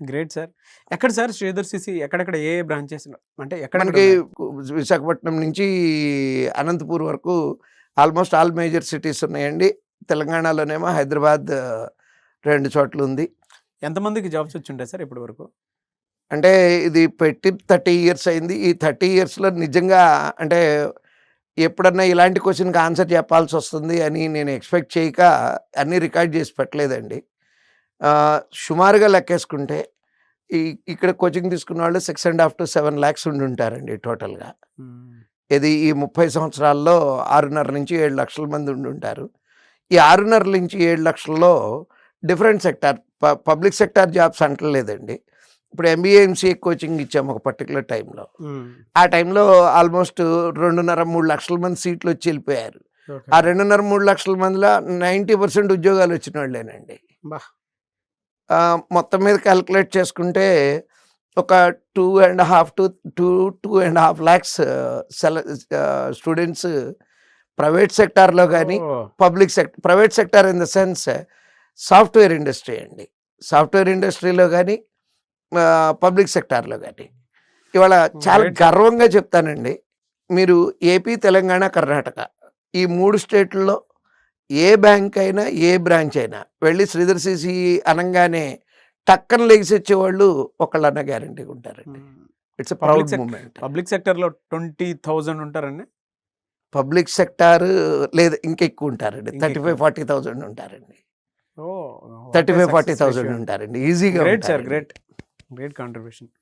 Great sir. ఎక్కడ sir Sridhar CC ఎక్కడెక్కడ ఏ branches అంటే మనకి విశాఖపట్నం నుంచి అనంతపూర్ వరకు ఆల్మోస్ట్ ఆల్ మేజర్ సిటీస్ ఉన్నాయండి. తెలంగాణలోనేమో హైదరాబాద్ 2 చోట్ల ఉంది. ఎంతమందికి జాబ్స్ వచ్చి ఉంటాయి సార్ ఇప్పటి వరకు? అంటే ఇది పెట్టి 30 ఇయర్స్ అయింది. ఈ 30 ఇయర్స్లో నిజంగా అంటే ఎప్పుడన్నా ఇలాంటి క్వశ్చన్కి ఆన్సర్ చెప్పాల్సి వస్తుంది అని నేను ఎక్స్పెక్ట్ చేయక అన్నీ రికార్డ్ చేసి పెట్టలేదండి. సుమారుగా లెక్కేసుకుంటే ఇక్కడ కోచింగ్ తీసుకున్న వాళ్ళు 6.5 to 7 lakhs ఉండి ఉంటారండి టోటల్గా. ఇది ఈ 30 సంవత్సరాల్లో 6.5 నుంచి 7 లక్షల మంది ఉండి ఉంటారు. ఈ 6.5 నుంచి 7 లక్షల్లో different sector, public sector jobs అంటలేదండి. ఇప్పుడు MBA MCA కోచింగ్ ఇచ్చాము ఒక పర్టికులర్ టైంలో. ఆ టైంలో ఆల్మోస్ట్ 2.5-3 లక్షల మంది సీట్లు వచ్చి వెళ్ళిపోయారు. ఆ 2.5-3 లక్షల మందిలో 90% ఉద్యోగాలు వచ్చిన వాళ్ళేనండి. మొత్తం మీద క్యాలిక్యులేట్ చేసుకుంటే ఒక 2.5 lakhs స్టూడెంట్స్ ప్రైవేట్ సెక్టార్లో కానీ private sector in the sense software industry అండి. సాఫ్ట్వేర్ ఇండస్ట్రీలో కానీ పబ్లిక్ సెక్టార్లో కానీ ఇవాళ చాలా గర్వంగా చెప్తానండి. మీరు ఏపీ, తెలంగాణ, కర్ణాటక ఈ 3 స్టేట్లలో ఏ బ్యాంక్ అయినా ఏ బ్రాంచ్ అయినా వెళ్ళి శ్రీధర్ సిసి అనగానే టక్కన లెగిసి వచ్చేవాళ్ళు ఒకళ్ళన్న గ్యారంటీగా ఉంటారండి. It's proud moment. పబ్లిక్ సెక్టర్లో 20,000 ఉంటారండి. పబ్లిక్ సెక్టార్ లేదా ఇంకెక్కువ ఉంటారండి. 35-40,000 ఉంటారండి. 35-40,000 ఉంటారండి ఈజీగా. Great sir, great contribution.